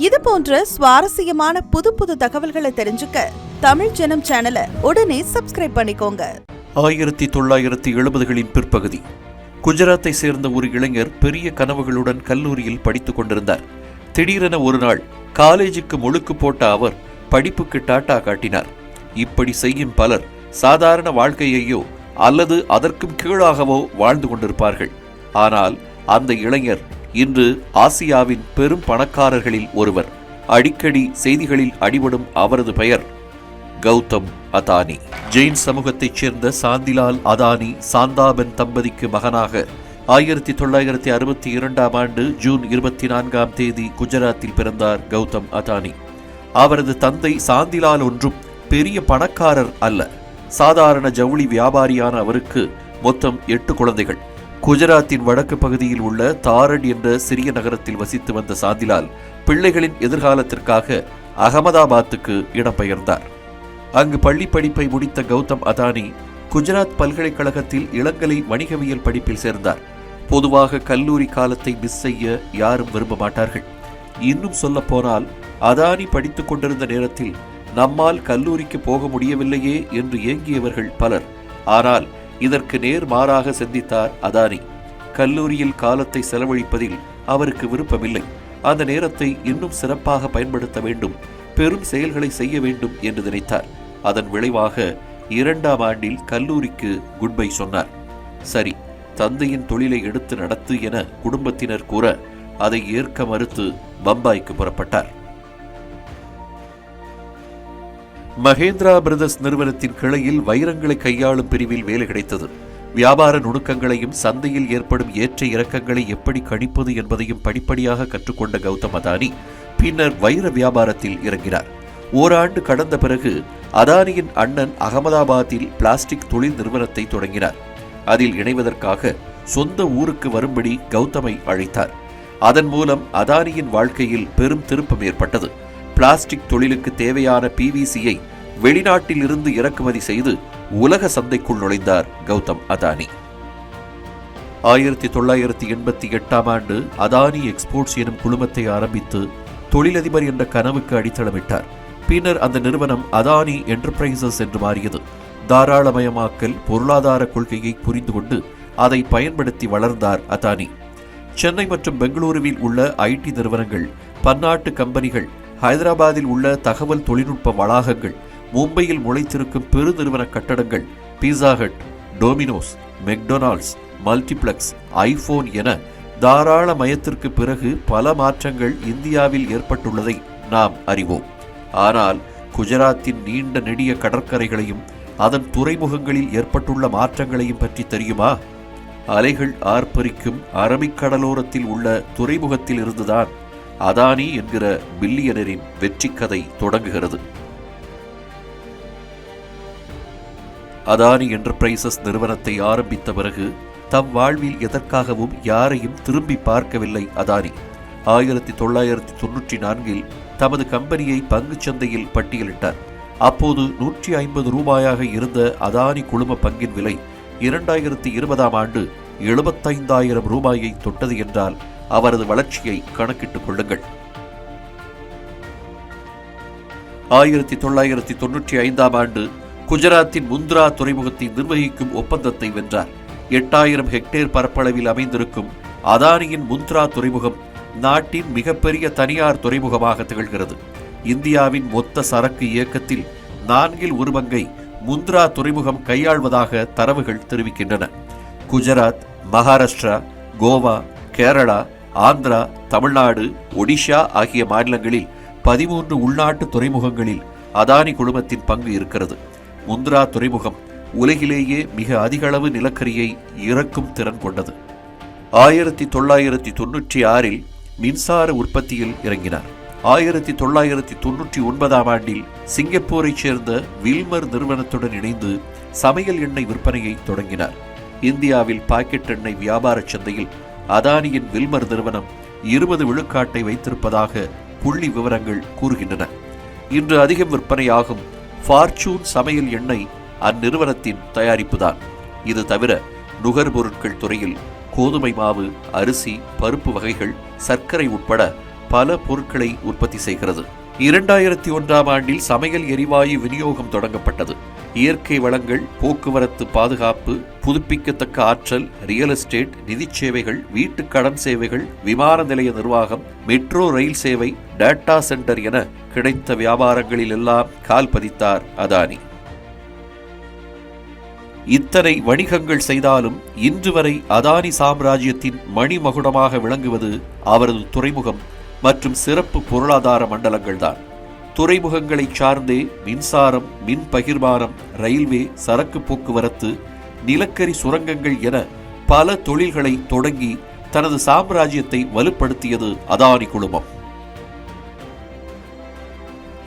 இது போன்ற சுவாரஸ்யமான புது புது தகவல்களை தெரிஞ்சுக்க தமிழ் ஜனம் சேனலை உடனே சப்ஸ்கிரைப் பண்ணிக்கோங்க. 1970களின் பிற்பகுதி குஜராத்தை சேர்ந்த ஒரு இளைஞர் பெரிய கனவுகளுடன் கல்லூரியில் படித்துக் கொண்டிருந்தார். திடீரென ஒரு நாள் காலேஜுக்கு முழுக்கு போட்ட அவர் படிப்புக்கு டாட்டா காட்டினார். இப்படி செய்யும் பலர் சாதாரண வாழ்க்கையையோ அல்லது அதற்கும் கீழாகவோ வாழ்ந்து கொண்டிருப்பார்கள். ஆனால் அந்த இளைஞர் இன்று ஆசியாவின் பெரும் பணக்காரர்களில் ஒருவர். அடிக்கடி செய்திகளில் அடிபடும் அவரது பெயர் கௌதம் அதானி. ஜெயின் சமூகத்தைச் சேர்ந்த சாந்திலால் அதானி சாந்தாபென் தம்பதிக்கு மகனாக 1962ஆம் ஆண்டு ஜூன் 24ஆம் தேதி குஜராத்தில் பிறந்தார் கௌதம் அதானி. அவரது தந்தை சாந்திலால் ஒன்றும் பெரிய பணக்காரர் அல்ல. சாதாரண ஜவுளி வியாபாரியான அவருக்கு மொத்தம் 8 குழந்தைகள். குஜராத்தின் வடக்கு பகுதியில் உள்ள தாரட் என்ற சிறிய நகரத்தில் வசித்து வந்த சாந்திலால் பிள்ளைகளின் எதிர்காலத்திற்காக அகமதாபாத்துக்கு இடம்பெயர்ந்தார். அங்கு பள்ளி படிப்பை முடித்த கௌதம் அதானி குஜராத் பல்கலைக்கழகத்தில் இளங்கலை வணிகவியல் படிப்பில் சேர்ந்தார். பொதுவாக கல்லூரி காலத்தை மிஸ் செய்ய யாரும் விரும்ப மாட்டார்கள். இன்னும் சொல்ல போனால் அதானி படித்துக் கொண்டிருந்த நேரத்தில் நம்மால் கல்லூரிக்கு போக முடியவில்லையே என்று ஏங்கியவர்கள் பலர். ஆனால் இதற்கு நேர் மாறாக சிந்தித்தார் அதானி. கல்லூரியில் காலத்தை செலவழிப்பதில் அவருக்கு விருப்பமில்லை. அந்த நேரத்தை இன்னும் சிறப்பாக பயன்படுத்த வேண்டும், பெரும் செயல்களை செய்ய வேண்டும் என்று நினைத்தார். அதன் விளைவாக 2ஆம் ஆண்டில் கல்லூரிக்கு குட் பை சொன்னார். சரி, தந்தையின் தொழிலை எடுத்து நடத்து என குடும்பத்தினர் கூற அதை ஏற்க மறுத்து பம்பாய்க்கு புறப்பட்டார். மகேந்திரா பிரதர்ஸ் நிறுவனத்தின் கிளையில் வைரங்களை கையாளும் பிரிவில் வேலை கிடைத்தது. வியாபார நுணுக்கங்களையும் சந்தையில் ஏற்படும் ஏற்ற இறக்கங்களை எப்படி கணிப்பது என்பதையும் படிப்படியாக கற்றுக்கொண்ட கௌதம் அதானி பின்னர் வைர வியாபாரத்தில் இறங்கினார். ஓராண்டு கடந்த பிறகு அதானியின் அண்ணன் அகமதாபாத்தில் பிளாஸ்டிக் தொழில் நிறுவனத்தை தொடங்கினார். அதில் இணைவதற்காக சொந்த ஊருக்கு வரும்படி கௌதமை அழைத்தார். அதன் மூலம் அதானியின் வாழ்க்கையில் பெரும் திருப்பம் ஏற்பட்டது. பிளாஸ்டிக் தொழிலுக்கு தேவையான PVCயை வெளிநாட்டில் இருந்து இறக்குமதி செய்து உலக சந்தைக்குள் நுழைந்தார் கௌதம் அதானி. 1988ஆம் ஆண்டு அதானி எக்ஸ்போர்ட்ஸ் எனும் குழுமத்தை ஆரம்பித்து தொழிலதிபர் என்ற கனவுக்கு அடித்தளமிட்டார். பின்னர் அந்த நிறுவனம் அதானி என்டர்பிரைசஸ் என்று மாறியது. தாராளமயமாக்கல் பொருளாதார கொள்கையை புரிந்து கொண்டு அதை பயன்படுத்தி வளர்ந்தார் அதானி. சென்னை மற்றும் பெங்களூருவில் உள்ள IT நிறுவனங்கள், பன்னாட்டு கம்பெனிகள், ஹைதராபாத்தில் உள்ள தகவல் தொழில்நுட்ப வளாகங்கள், மும்பையில் முளைத்திருக்கும் பெருநிறுவன கட்டடங்கள், pizza hut, Domino's, McDonald's, multiplex, iPhone என தாராளமயத்திற்கு பிறகு பல மாற்றங்கள் இந்தியாவில் ஏற்பட்டுள்ளதை நாம் அறிவோம். ஆனால் குஜராத்தின் நீண்ட நெடிய கடற்கரைகளையும் அதன் துறைமுகங்களில் ஏற்பட்டுள்ள மாற்றங்களையும் பற்றி தெரியுமா? அலைகள் ஆர்ப்பரிக்கும் அரபிக்கடலோரத்தில் உள்ள துறைமுகத்தில் இருந்துதான் அதானி என்கிற பில்லியனரின் வெற்றி கதை தொடங்குகிறது. அதானி என்டர்பிரைசஸ் நிறுவனத்தை ஆரம்பித்த பிறகு தம் வாழ்வில் எதற்காகவும் யாரையும் திரும்பி பார்க்கவில்லை அதானி. 1994இல் தமது கம்பெனியை பங்குச் சந்தையில் பட்டியலிட்டார். அப்போது 150 ரூபாயாக இருந்த அதானி குழும பங்கின் விலை 2020ஆம் ஆண்டு 75,000 ரூபாயை தொட்டது என்றால் அவரது வளர்ச்சியை கணக்கிட்டுக் கொள்ளுங்கள். 1995ஆம் ஆண்டு குஜராத்தின் முந்த்ரா துறைமுகத்தை நிர்வகிக்கும் ஒப்பந்தத்தை வென்றார். 8000 ஹெக்டேர் பரப்பளவில் அமைந்திருக்கும் அதானியின் முந்த்ரா துறைமுகம் நாட்டின் மிகப்பெரிய தனியார் துறைமுகமாக திகழ்கிறது. இந்தியாவின் மொத்த சரக்கு இயக்கத்தில் 1/4 பங்கை முந்த்ரா துறைமுகம் கையாள்வதாக தரவுகள் தெரிவிக்கின்றன. குஜராத், மகாராஷ்டிரா, கோவா, கேரளா, ஆந்திரா, தமிழ்நாடு, ஒடிஷா ஆகிய மாநிலங்களில் 13 உள்நாட்டு துறைமுகங்களில் அதானி குழுமத்தின் பங்கு இருக்கிறது. முந்த்ரா துறைமுகம் உலகிலேயே மிக அதிகளவு நிலக்கரியை இறக்கும் திறன் கொண்டது. 1996இல் மின்சார உற்பத்தியில் இறங்கினார். 1999ஆம் ஆண்டில் சிங்கப்பூரைச் சேர்ந்த வில்மர் நிறுவனத்துடன் இணைந்து சமையல் எண்ணெய் விற்பனையை தொடங்கினார். இந்தியாவில் பாக்கெட் எண்ணெய் வியாபார சந்தையில் அதானியின் வில்மர் நிறுவனம் 20 விழுக்காட்டை வைத்திருப்பதாக புள்ளி விவரங்கள் கூறுகின்றன. இன்று அதிகம் விற்பனையாகும் ஃபார்ச்சூன் சமையல் எண்ணெய் அந்நிறுவனத்தின் தயாரிப்புதான். இது தவிர நுகர்பொருட்கள் துறையில் கோதுமை மாவு, அரிசி, பருப்பு வகைகள், சர்க்கரை உட்பட பல பொருட்களை உற்பத்தி செய்கிறது. 2001ஆம் ஆண்டில் சமையல் எரிவாயு விநியோகம் தொடங்கப்பட்டது. இயற்கை வளங்கள், போக்குவரத்து பாதுகாப்பு, புதுப்பிக்கத்தக்க ஆற்றல், ரியல் எஸ்டேட், நிதிச் சேவைகள், வீட்டு கடன் சேவைகள், விமான நிலைய நிர்வாகம், மெட்ரோ ரயில் சேவை, டேட்டா சென்டர் என கிடைத்த வியாபாரங்களில் எல்லாம் கால் பதித்தார் அதானி. இத்தனை வணிகங்கள் செய்தாலும் இன்று வரை அதானி சாம்ராஜ்யத்தின் மணிமகுடமாக விளங்குவது அவரது துறைமுகம் மற்றும் சிறப்பு பொருளாதார மண்டலங்கள்தான். துறைமுகங்களை சார்ந்தே மின்சாரம், மின் பகிர்மானம், ரயில்வே, சரக்கு போக்குவரத்து, நிலக்கரி சுரங்கங்கள் என பல தொழில்களை தொடங்கி தனது சாம்ராஜ்யத்தை வலுப்படுத்தியது அதானி குழுமம்.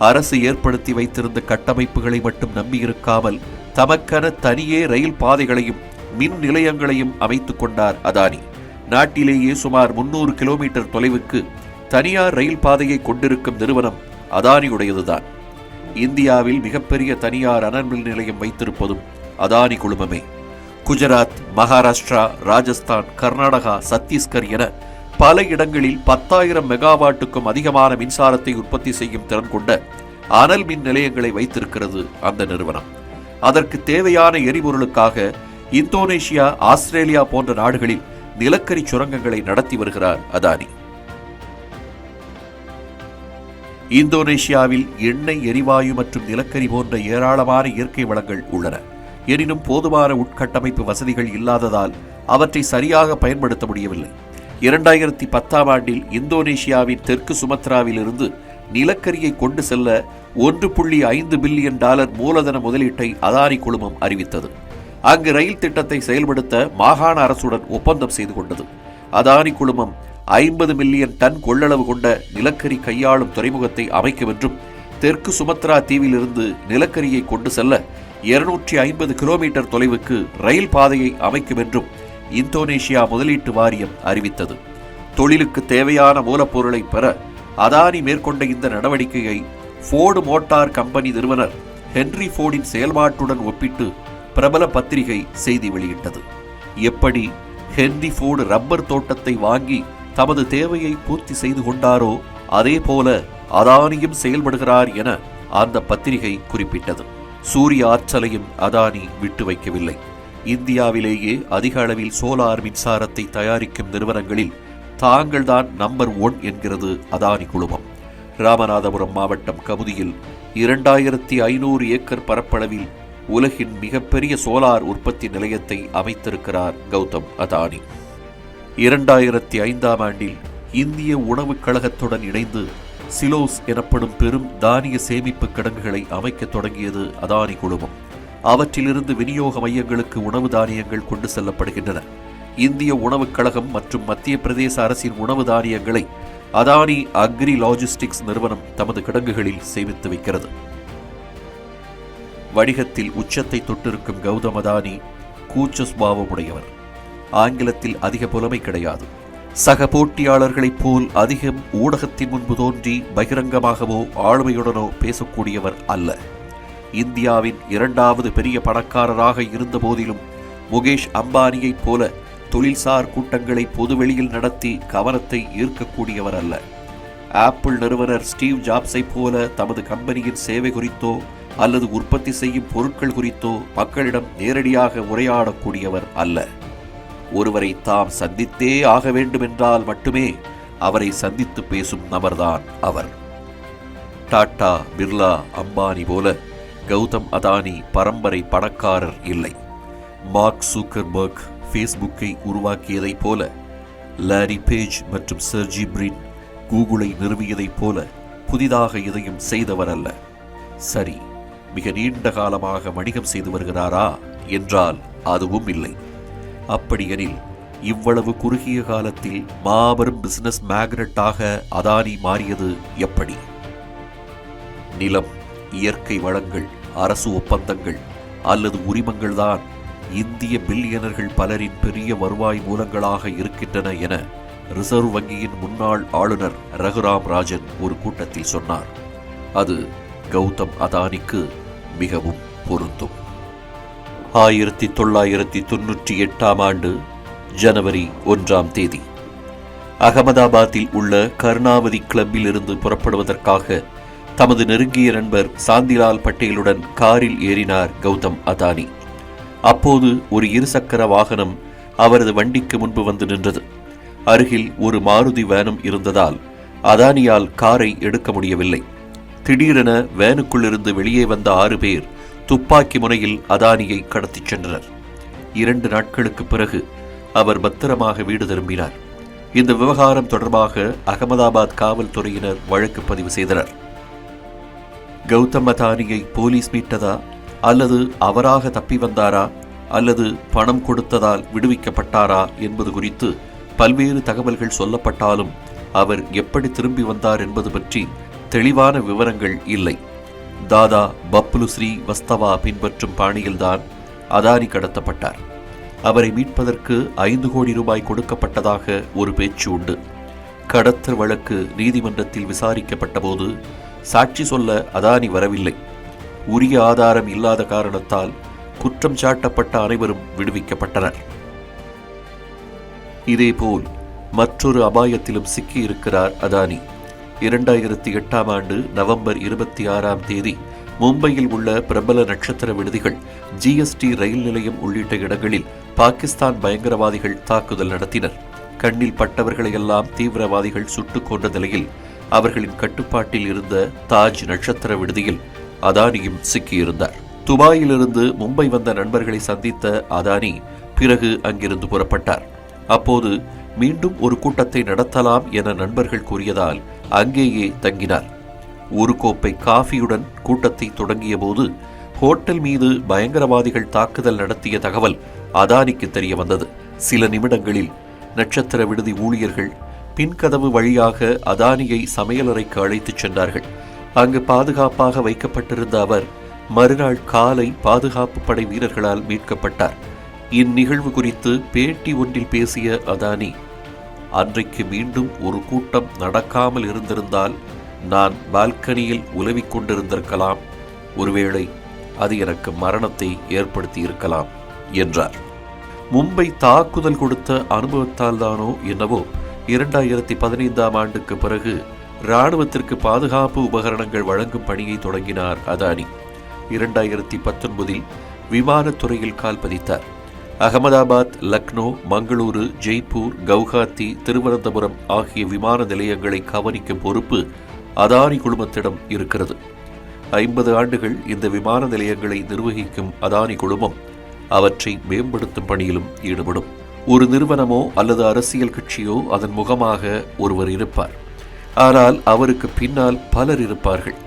அரசு ஏற்படுத்தி வைத்திருந்த கட்டமைப்புகளை மட்டும் நம்பியிருக்காமல் தமக்கென தனியே ரயில் பாதைகளையும் மின் நிலையங்களையும் அமைத்துக் கொண்டார் அதானி. நாட்டிலேயே சுமார் 300 கிலோமீட்டர் தொலைவுக்கு தனியார் ரயில் பாதையை கொண்டிருக்கும் நிறுவனம் அதானியுடையதுதான். இந்தியாவில் மிகப்பெரிய தனியார் அனல்மின் நிலையம் வைத்திருப்பதும் அதானி குழுமமே. குஜராத், மகாராஷ்டிரா, ராஜஸ்தான், கர்நாடகா, சத்தீஸ்கர் என பல இடங்களில் 10,000 மெகாவாட்டுக்கும் அதிகமான மின்சாரத்தை உற்பத்தி செய்யும் திறன் கொண்ட அனல் மின் நிலையங்களை வைத்திருக்கிறது அந்த நிறுவனம். அதற்கு தேவையான எரிபொருளுக்காக இந்தோனேஷியா, ஆஸ்திரேலியா போன்ற நாடுகளில் நிலக்கரி சுரங்கங்களை நடத்தி வருகிறார் அதானி. இந்தோனேஷியாவில் எண்ணெய், எரிவாயு மற்றும் நிலக்கரி போன்ற ஏராளமான இயற்கை வளங்கள் உள்ளன. எனினும் போதுமான உட்கட்டமைப்பு வசதிகள் இல்லாததால் அவற்றை சரியாக பயன்படுத்த முடியவில்லை. 2010ஆம் ஆண்டில் இந்தோனேஷியாவின் தெற்கு சுமத்ராவிலிருந்து நிலக்கரியை கொண்டு செல்ல $1.5 பில்லியன் மூலதன முதலீட்டை அதானி குழுமம் அறிவித்தது. அங்கு ரயில் திட்டத்தை செயல்படுத்த மாகாண அரசுடன் ஒப்பந்தம் செய்து கொண்டது. அதானி குழுமம் 50 மில்லியன் டன் கொள்ளளவு கொண்ட நிலக்கரி கையாளும் துறைமுகத்தை அமைக்கும் என்றும், தெற்கு சுமத்ரா தீவிலிருந்து நிலக்கரியை கொண்டு செல்ல 250 கிலோமீட்டர் தொலைவுக்கு ரயில் பாதையை அமைக்கும் என்றும் இந்தோனேஷியா முதலீட்டு வாரியம் அறிவித்தது. தொழிலுக்கு தேவையான மூலப்பொருளை பெற அதானி மேற்கொண்ட இந்த நடவடிக்கையை ஃபோர்டு மோட்டார் கம்பெனி நிறுவனர் ஹென்றி ஃபோர்டின் செயல்பாட்டுடன் ஒப்பிட்டு பிரபல பத்திரிகை செய்தி வெளியிட்டது. எப்படி ஹென்றி ஃபோர்டு ரப்பர் தோட்டத்தை வாங்கி தமது தேவையை பூர்த்தி செய்து கொண்டாரோ அதே போல அதானியும் செயல்படுகிறார் என அந்த பத்திரிகை குறிப்பிட்டது. சூரிய ஆற்றலையும் அதானி விட்டு வைக்கவில்லை. இந்தியாவிலேயே அதிக அளவில் சோலார் மின்சாரத்தை தயாரிக்கும் நிறுவனங்களில் தாங்கள்தான் நம்பர் 1 என்கிறது அதானி குழுமம். ராமநாதபுரம் மாவட்டம் கமுதியில் 2500 ஏக்கர் பரப்பளவில் உலகின் மிகப்பெரிய சோலார் உற்பத்தி நிலையத்தை அமைத்திருக்கிறார் கௌதம் அதானி. 2005ஆம் ஆண்டில் இந்திய உணவுக் கழகத்துடன் இணைந்து சிலோஸ் எனப்படும் பெரும் தானிய சேமிப்பு கிடங்குகளை அமைக்க தொடங்கியது அதானி குழுமம். அவற்றிலிருந்து விநியோக மையங்களுக்கு உணவு தானியங்கள் கொண்டு செல்லப்படுகின்றன. இந்திய உணவுக் கழகம் மற்றும் மத்திய பிரதேச அரசின் உணவு தானியங்களை அதானி அக்ரி லாஜிஸ்டிக்ஸ் நிறுவனம் தமது கிடங்குகளில் சேமித்து வைக்கிறது. வணிகத்தில் உச்சத்தை தொட்டிருக்கும் கௌதம் அதானி கூச்ச சுபாவமுடையவர். ஆங்கிலத்தில் அதிக புலமை கிடையாது. சக போட்டியாளர்களைப் போல் அதிகம் ஊடகத்தின் முன்பு தோன்றி பகிரங்கமாகவோ ஆளுமையுடனோ பேசக்கூடியவர் அல்ல. இந்தியாவின் 2வது பெரிய பணக்காரராக இருந்த போதிலும் முகேஷ் அம்பானியைப் போல தொழில்சார் கூட்டங்களை பொதுவெளியில் நடத்தி கவனத்தை ஈர்க்கக்கூடியவர் அல்ல. ஆப்பிள் நிறுவனர் ஸ்டீவ் ஜாப்ஸை போல தமது கம்பெனியின் சேவை குறித்தோ அல்லது உற்பத்தி செய்யும் பொருட்கள் குறித்தோ மக்களிடம் நேரடியாக உரையாடக்கூடியவர் அல்ல. ஒருவரை தாம் சந்தித்தே ஆக வேண்டுமென்றால் மட்டுமே அவரை சந்தித்து பேசும் நபர்தான் அவர். டாடா, பிர்லா, அம்பானி போல கௌதம் அதானி பரம்பரை பணக்காரர் இல்லை. மார்க் சூக்கர்பர்க் ஃபேஸ்புக்கை உருவாக்கியதைப் போல, லாரி பேஜ் மற்றும் சர்ஜி பிரின் கூகுளை நிறுவியதைப் போல புதிதாக எதையும் செய்தவர் அல்ல. சரி, மிக நீண்ட காலமாக வணிகம் செய்து வருகிறாரா என்றால் அதுவும் இல்லை. அப்படியெனில் இவ்வளவு குறுகிய காலத்தில் மாபெரும் பிசினஸ் மேக்னட்டாக அதானி மாறியது எப்படி? நிலம், இயற்கை வளங்கள், அரசு ஒப்பந்தங்கள் அல்லது உரிமங்கள்தான் இந்திய பில்லியனர்கள் பலரின் பெரிய வருவாய் மூலங்களாக இருக்கின்றன என ரிசர்வ் வங்கியின் முன்னாள் ஆளுநர் ரகுராம் ராஜன் ஒரு கூட்டத்தில் சொன்னார். அது கௌதம் அதானிக்கு மிகவும் பொருந்தும். 1998ஆம் ஆண்டு ஜனவரி 1ஆம் தேதி அகமதாபாத்தில் உள்ள கருணாவதி கிளப்பில் இருந்து புறப்படுவதற்காக தமது நெருங்கிய நண்பர் சாந்திலால் பட்டேலுடன் காரில் ஏறினார் கௌதம் அதானி. அப்போது ஒரு இருசக்கர வாகனம் அவரது வண்டிக்கு முன்பு வந்து நின்றது. அருகில் ஒரு மாருதி வேனும் இருந்ததால் அதானியால் காரை எடுக்க முடியவில்லை. திடீரென வேனுக்குள்ளிருந்து வெளியே வந்த 6 பேர் துப்பாக்கி முனையில் அதானியை கடத்திச் சென்றனர். 2 நாட்களுக்கு பிறகு அவர் பத்திரமாக வீடு திரும்பினார். இந்த விவகாரம் தொடர்பாக அகமதாபாத் காவல்துறையினர் வழக்கு பதிவு செய்தனர். கௌதம் அதானியை போலீஸ் மீட்டதா, அல்லது அவராக தப்பி வந்தாரா, அல்லது பணம் கொடுத்ததால் விடுவிக்கப்பட்டாரா என்பது குறித்து பல்வேறு தகவல்கள் சொல்லப்பட்டாலும் அவர் எப்படி திரும்பி வந்தார் என்பது பற்றி தெளிவான விவரங்கள் இல்லை. தாதா பப்லு ஸ்ரீ வஸ்தவா பின்பற்றும் பாணியில்தான் அதானி கடத்தப்பட்டார். அவரை மீட்பதற்கு 5 கோடி ரூபாய் கொடுக்கப்பட்டதாக ஒரு பேச்சு உண்டு. கடத்தல் வழக்கு நீதிமன்றத்தில் விசாரிக்கப்பட்ட போது சாட்சி சொல்ல அதானி வரவில்லை. உரிய ஆதாரம் இல்லாத காரணத்தால் குற்றம் சாட்டப்பட்ட அனைவரும் விடுவிக்கப்பட்டனர். இதேபோல் மற்றொரு அபாயத்திலும் சிக்கியிருக்கிறார் அதானி. 2008ஆம் ஆண்டு நவம்பர் 26ஆம் தேதி மும்பையில் உள்ள பிரபல நட்சத்திர விடுதிகள், ஜிஎஸ்டி ரயில் நிலையம் உள்ளிட்ட இடங்களில் பாகிஸ்தான் பயங்கரவாதிகள் தாக்குதல் நடத்தினர். கண்ணில் பட்டவர்களையெல்லாம் தீவிரவாதிகள் சுட்டுக் கொன்ற நிலையில் அவர்களின் கட்டுப்பாட்டில் இருந்த தாஜ் நட்சத்திர விடுதியில் அதானியும் சிக்கியிருந்தார். துபாயிலிருந்து மும்பை வந்த நண்பர்களை சந்தித்த அதானி பிறகு அங்கிருந்து புறப்பட்டார். அப்போது மீண்டும் ஒரு கூட்டத்தை நடத்தலாம் என நண்பர்கள் கூறியதால் அங்கேயே தங்கினார். ஒரு கோப்பை காஃபியுடன் கூட்டத்தை தொடங்கிய போது ஹோட்டல் மீது பயங்கரவாதிகள் தாக்குதல் நடத்திய தகவல் அதானிக்கு தெரிய வந்தது. சில நிமிடங்களில் நட்சத்திர விடுதி ஊழியர்கள் பின்கதவு வழியாக அதானியை சமையலறைக்கு அழைத்துச் சென்றார்கள். அங்கு பாதுகாப்பாக வைக்கப்பட்டிருந்த அவர் மறுநாள் காலை பாதுகாப்பு படை வீரர்களால் மீட்கப்பட்டார். இந்நிகழ்வு குறித்து பேட்டி ஒன்றில் பேசிய அதானி, அன்றைக்கு மீண்டும் ஒரு கூட்டம் நடக்காமல் இருந்திருந்தால் நான் பால்கனியில் உலவிக் கொண்டிருந்திருக்கலாம். ஒருவேளை அது எனக்கு மரணத்தை ஏற்படுத்தி இருக்கலாம் என்றார். மும்பை தாக்குதல் கொடுத்த அனுபவத்தால் தானோ என்னவோ 2015ஆம் ஆண்டுக்கு பிறகு இராணுவத்திற்கு பாதுகாப்பு உபகரணங்கள் வழங்கும் பணியை தொடங்கினார் அதானி. 2019இல் விமானத்துறையில் கால் பதித்தார். அகமதாபாத், லக்னோ, மங்களூரு, ஜெய்ப்பூர், கவுஹாத்தி, திருவனந்தபுரம் ஆகிய விமான நிலையங்களை கவனிக்கும் பொறுப்பு அதானி குழுமத்திடம் இருக்கிறது. 50 ஆண்டுகள் இந்த விமான நிலையங்களை நிர்வகிக்கும் அதானி குழுமம் அவற்றை மேம்படுத்தும் பணியிலும் ஈடுபடும். ஒரு நிறுவனமோ அல்லது அரசியல் கட்சியோ அதன் முகமாக ஒருவர் இருப்பார். ஆனால் அவருக்கு பின்னால் பலர் இருப்பார்கள்.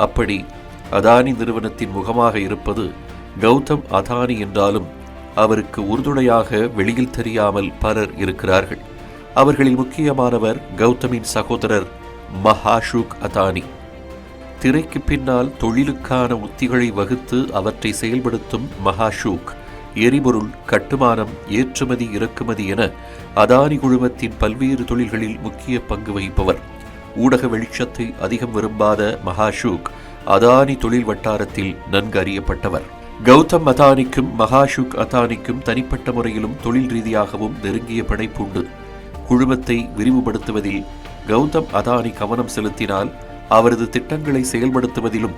அப்படி அதானி நிறுவனத்தின் முகமாக இருப்பது கௌதம் அதானி என்றாலும் அவருக்கு உறுதுணையாக வெளியில் தெரியாமல் பலர் இருக்கிறார்கள். அவர்களில் முக்கியமானவர் கௌதமின் சகோதரர் மஹாஷூக் அதானி. திரைக்கு பின்னால் தொழிலுக்கான உத்திகளை வகுத்து அவற்றை செயல்படுத்தும் மஹாஷூக் எரிபொருள், கட்டுமானம், ஏற்றுமதி, இறக்குமதி என அதானி குழுமத்தின் பல்வேறு தொழில்களில் முக்கிய பங்கு வகிப்பவர். ஊடக வெளிச்சத்தை அதிகம் விரும்பாத மஹாஷூக் அதானி தொழில் வட்டாரத்தில் நன்கு அறியப்பட்டவர். கௌதம் அதானிக்கும் மஹாஷூக் அதானிக்கும் தனிப்பட்ட முறையிலும் தொழில் ரீதியாகவும் நெருங்கிய பிணைப்பு உண்டு. குழுமத்தை விரிவுபடுத்துவதில் கௌதம் அதானி கவனம் செலுத்தினால் அவரது திட்டங்களை செயல்படுத்துவதிலும்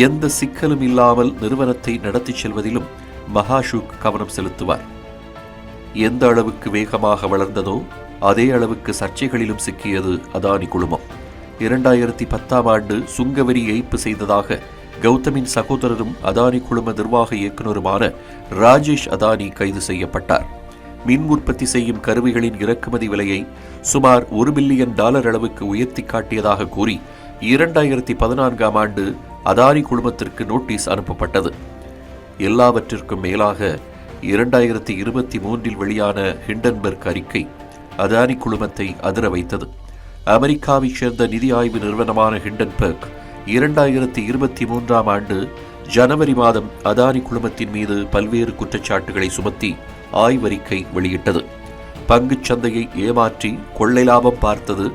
எந்த சிக்கலும் இல்லாமல் நிறுவனத்தை நடத்திச் செல்வதிலும் மஹாஷூக் கவனம் செலுத்துவார். எந்த அளவுக்கு வேகமாக வளர்ந்ததோ அதே அளவுக்கு சர்ச்சைகளிலும் சிக்கியது அதானி குழுமம். 2010ஆம் ஆண்டு சுங்கவரி ஏய்ப்பு செய்ததாக கௌதமின் சகோதரரும் அதானி குழும நிர்வாக இயக்குநருமான ராஜேஷ் அதானி கைது செய்யப்பட்டார். மின் உற்பத்தி செய்யும் கருவிகளின் இறக்குமதி விலையை சுமார் $1 பில்லியன் அளவுக்கு உயர்த்தி காட்டியதாக கூறி 2014ஆம் ஆண்டு அதானி குழுமத்திற்கு நோட்டீஸ் அனுப்பப்பட்டது. எல்லாவற்றிற்கும் மேலாக 2023இல் வெளியான ஹிண்டன்பர்க் அறிக்கை அதானி குழுமத்தை அதிர வைத்தது. அமெரிக்காவைச் சேர்ந்த நிதி ஆய்வு நிறுவனமான ஹிண்டன்பர்க் 2023ஆம் ஆண்டு ஜனவரி மாதம் அதானி குழுமத்தின் மீது பல்வேறு குற்றச்சாட்டுகளை சுமத்தி ஆய்வறிக்கை வெளியிட்டது. பங்குச் சந்தையை ஏமாற்றி கொள்ளை லாபம் பார்த்தது,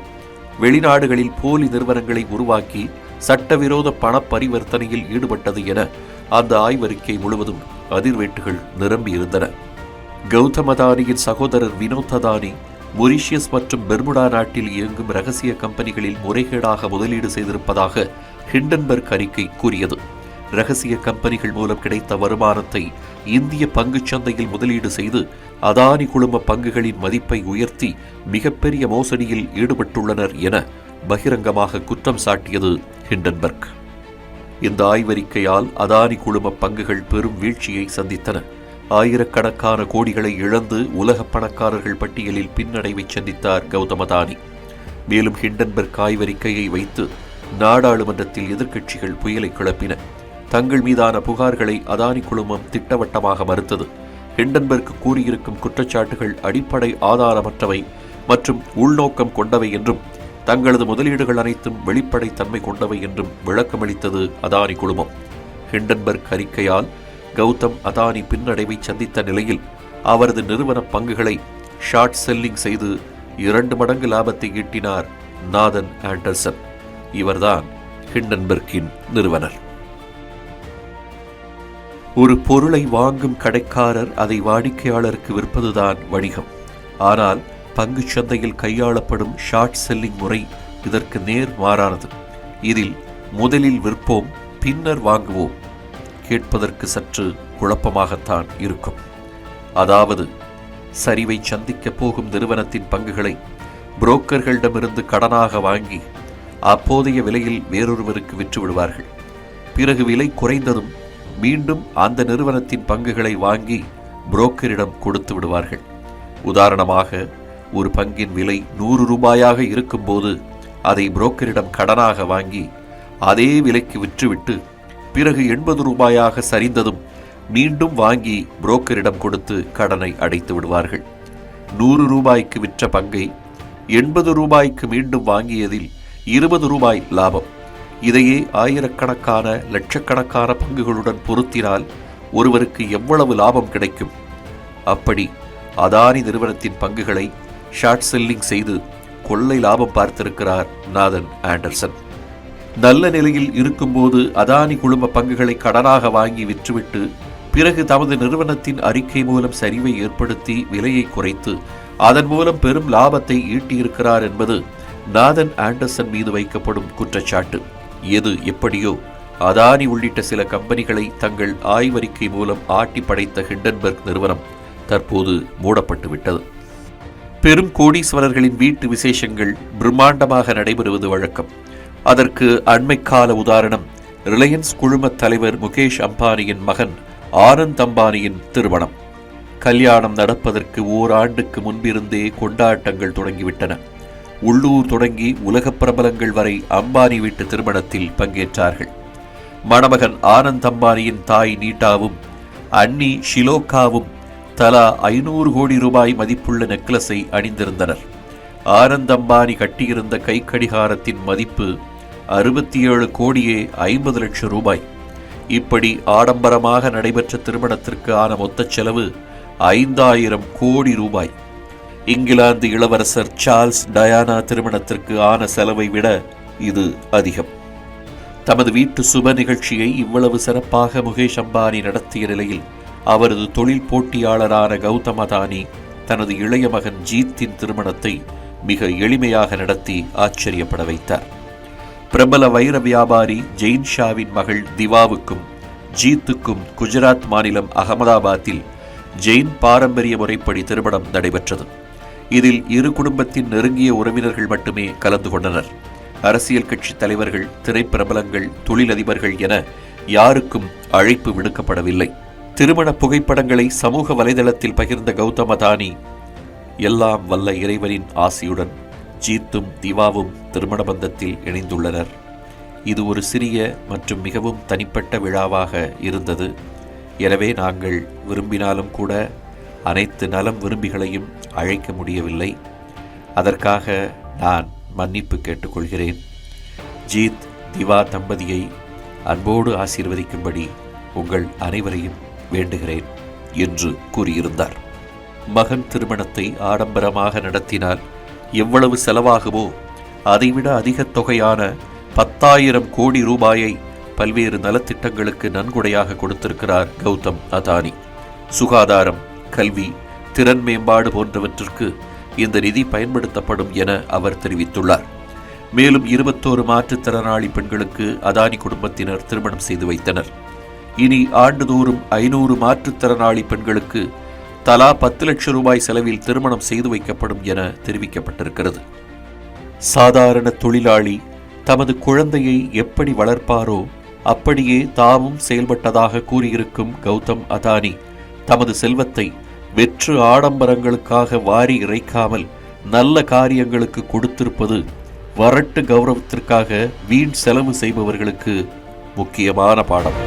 வெளிநாடுகளில் போலி நிறுவனங்களை உருவாக்கி சட்டவிரோத பண பரிவர்த்தனையில் ஈடுபட்டது என அந்த ஆய்வறிக்கை முழுவதும் அதிர்வேட்டுகள் நிரம்பியிருந்தன. கௌதம் அதானியின் சகோதரர் வினோத் அதானி மொரீஷியஸ் மற்றும் பெர்முடா நாட்டில் இயங்கும் ரகசிய கம்பெனிகளில் முறைகேடாக முதலீடு செய்திருப்பதாக ஹிண்டன்பர்க் அறிக்கை கூறியது. ரகசிய கம்பெனிகள் மூலம் கிடைத்த வருமானத்தை இந்திய பங்குச் சந்தையில் முதலீடு செய்து அதானி குழும பங்குகளின் மதிப்பை உயர்த்தி மிகப்பெரிய மோசடியில் ஈடுபட்டுள்ளனர் என பகிரங்கமாக குற்றம் சாட்டியது ஹிண்டன்பர்க். இந்த ஆய்வறிக்கையால் அதானி குழும பங்குகள் பெரும் வீழ்ச்சியை சந்தித்தன. ஆயிரக்கணக்கான கோடிகளை இழந்து உலக பணக்காரர்கள் பட்டியலில் பின்னடைவை சந்தித்தார் கௌதம் அதானி. மேலும் ஹிண்டன்பர்க் ஆய்வறிக்கையை வைத்து நாடாளுமன்றத்தில் எதிர்க்கட்சிகள் புயலை கிளப்பின. தங்கள் மீதான புகார்களை அதானி குழுமம் திட்டவட்டமாக மறுத்தது. ஹிண்டன்பர்க் கூறியிருக்கும் குற்றச்சாட்டுகள் அடிப்படை ஆதாரமற்றவை மற்றும் உள்நோக்கம் கொண்டவை என்றும் தங்களது முதலீடுகள் அனைத்தும் வெளிப்படைத்தன்மை கொண்டவை என்றும் விளக்கமளித்தது அதானி குழுமம். ஹிண்டன்பர்க் அறிக்கையால் கௌதம் அதானி பின்னடைவை சந்தித்த நிலையில் அவரது நிறுவன பங்குகளை ஷார்ட் செல்லிங் செய்து 2 மடங்கு லாபத்தை ஈட்டினார் நாதன் ஆண்டர்சன். இவர்தான் ஹிண்டன்பர்க்கின் நிறுவனர். ஒரு பொருளை வாங்கும் கடைக்காரர் அதை வாடிக்கையாளருக்கு விற்பதுதான் வணிகம். ஆனால் பங்குச் சந்தையில் கையாளப்படும் ஷார்ட் செல்லிங் முறை இதற்கு நேர் மாறானது. இதில் முதலில் விற்போம், பின்னர் வாங்குவோம். கேட்பதற்கு சற்று குழப்பமாகத்தான் இருக்கும். அதாவது சரிவை சந்திக்கப் போகும் நிறுவனத்தின் பங்குகளை புரோக்கர்களிடமிருந்து கடனாக வாங்கி அப்போதைய விலையில் வேறொருவருக்கு விற்றுவிடுவார்கள். பிறகு விலை குறைந்ததும் மீண்டும் அந்த நிறுவனத்தின் பங்குகளை வாங்கி புரோக்கரிடம் கொடுத்து விடுவார்கள். உதாரணமாக, ஒரு பங்கின் விலை 100 ரூபாயாக இருக்கும்போது அதை புரோக்கரிடம் கடனாக வாங்கி அதே விலைக்கு விற்றுவிட்டு பிறகு 80 ரூபாயாக சரிந்ததும் மீண்டும் வாங்கி புரோக்கரிடம் கொடுத்து கடனை அடைத்து விடுவார்கள். 100 ரூபாய்க்கு விற்ற பங்கை 80 ரூபாய்க்கு மீண்டும் வாங்கியதில் 20 ரூபாய் லாபம். இதையே ஆயிரக்கணக்கான லட்சக்கணக்கான பங்குகளுடன் பொருத்தினால் ஒருவருக்கு எவ்வளவு லாபம் கிடைக்கும்? அப்படி அதானி நிறுவனத்தின் பங்குகளை ஷார்ட் செல்லிங் செய்து கொள்ளை லாபம் பார்த்திருக்கிறார் நாதன் ஆண்டர்சன். நல்ல நிலையில் இருக்கும்போது அதானி குழும பங்குகளை கடனாக வாங்கி விற்றுவிட்டு பிறகு தமது நிறுவனத்தின் அறிக்கை மூலம் சரிவை ஏற்படுத்தி விலையை குறைத்து அதன் மூலம் பெரும் லாபத்தை ஈட்டியிருக்கிறார் என்பது நாதன் ஆண்டர்சன் மீது வைக்கப்படும் குற்றச்சாட்டு. எது எப்படியோ அதானி உள்ளிட்ட சில கம்பெனிகளை தங்கள் ஆய்வறிக்கை மூலம் ஆட்டி படைத்த ஹிண்டன்பர்க் நிறுவனம் தற்போது மூடப்பட்டுவிட்டது. பெரும் கோடீஸ்வரர்களின் வீட்டு விசேஷங்கள் பிரம்மாண்டமாக நடைபெறுவது வழக்கம். அதற்கு அண்மைக்கால உதாரணம் ரிலையன்ஸ் குழும தலைவர் முகேஷ் அம்பானியின் மகன் ஆனந்த் அம்பானியின் திருமணம். கல்யாணம் நடப்பதற்கு ஓராண்டுக்கு முன்பிருந்தே கொண்டாட்டங்கள் தொடங்கிவிட்டன. உள்ளூர் தொடங்கி உலக பிரபலங்கள் வரை அம்பானி வீட்டு திருமணத்தில் பங்கேற்றார்கள். மணமகன் ஆனந்த் அம்பானியின் தாய் நீட்டாவும் அண்ணி ஷிலோகாவும் தலா 500 கோடி ரூபாய் மதிப்புள்ள நெக்லஸை அணிந்திருந்தனர். ஆனந்த் அம்பானி கட்டியிருந்த கைக்கடிகாரத்தின் மதிப்பு 67 கோடியே 50 லட்சம் ரூபாய். இப்படி ஆடம்பரமாக நடைபெற்ற திருமணத்திற்கு ஆன மொத்த செலவு 5000 கோடி ரூபாய். இங்கிலாந்து இளவரசர் சார்ல்ஸ் டயானா திருமணத்திற்கு ஆன செலவை விட இது அதிகம். தமது வீட்டு சுப நிகழ்ச்சியை இவ்வளவு சிறப்பாக முகேஷ் அம்பானி நடத்திய நிலையில் அவரது தொழில் போட்டியாளரான கௌதம் அதானி தனது இளைய மகன் ஜீத்தின் திருமணத்தை மிக எளிமையாக நடத்தி ஆச்சரியப்பட வைத்தார். பிரபல வைர வியாபாரி ஜெயின் ஷாவின் மகள் திவாவுக்கும் ஜீத்துக்கும் குஜராத் மாநிலம் அகமதாபாத்தில் ஜெயின் பாரம்பரிய முறைப்படி திருமணம் நடைபெற்றது. இதில் இரு குடும்பத்தின் நெருங்கிய உறவினர்கள் மட்டுமே கலந்து கொண்டனர். அரசியல் கட்சி தலைவர்கள், திரைப்பிரபலங்கள், தொழிலதிபர்கள் என யாருக்கும் அழைப்பு விடுக்கப்படவில்லை. திருமண புகைப்படங்களை சமூக வலைதளத்தில் பகிர்ந்த கௌதம் அதானி, எல்லாம் வல்ல இறைவனின் ஆசியுடன் ஜீத்தும் திவாவும் திருமண பந்தத்தில் இணைந்துள்ளனர். இது ஒரு சிறிய மற்றும் மிகவும் தனிப்பட்ட விழாவாக இருந்தது. எனவே நாங்கள் விரும்பினாலும் கூட அனைத்து நலம் விரும்பிகளையும் அழைக்க முடியவில்லை. அதற்காக நான் மன்னிப்பு கேட்டுக்கொள்கிறேன். ஜீத் திவா தம்பதியை அன்போடு ஆசீர்வதிக்கும்படி உங்கள் அனைவரையும் வேண்டுகிறேன் என்று கூறியிருந்தார். மகன் திருமணத்தை ஆடம்பரமாக நடத்தினால் எவ்வளவு செலவாகுமோ அதைவிட அதிக தொகையான 10,000 கோடி ரூபாயை பல்வேறு நலத்திட்டங்களுக்கு நன்கொடையாக கொடுத்திருக்கிறார் கௌதம் அதானி. சுகாதாரம், கல்வி, திறன் மேம்பாடு போன்றவற்றிற்கு இந்த நிதி பயன்படுத்தப்படும் என அவர் தெரிவித்துள்ளார். மேலும் 21 மாற்றுத்திறனாளி பெண்களுக்கு அதானி குடும்பத்தினர் திருமணம் செய்து வைத்தனர். இனி ஆண்டுதோறும் 500 மாற்றுத்திறனாளி பெண்களுக்கு தலா 10 லட்சம் ரூபாய் செலவில் திருமணம் செய்து வைக்கப்படும் என தெரிவிக்கப்பட்டிருக்கிறது. சாதாரண தொழிலாளி தமது குழந்தையை எப்படி வளர்ப்பாரோ அப்படியே தாமும் செயல்பட்டதாக கூறியிருக்கும் கௌதம் அதானி தமது செல்வத்தை வெற்று ஆடம்பரங்களுக்காக வாரி இறைக்காமல் நல்ல காரியங்களுக்கு கொடுத்திருப்பது வரட்டு கௌரவத்திற்காக வீண் செலவு செய்பவர்களுக்கு முக்கியமான பாடம்.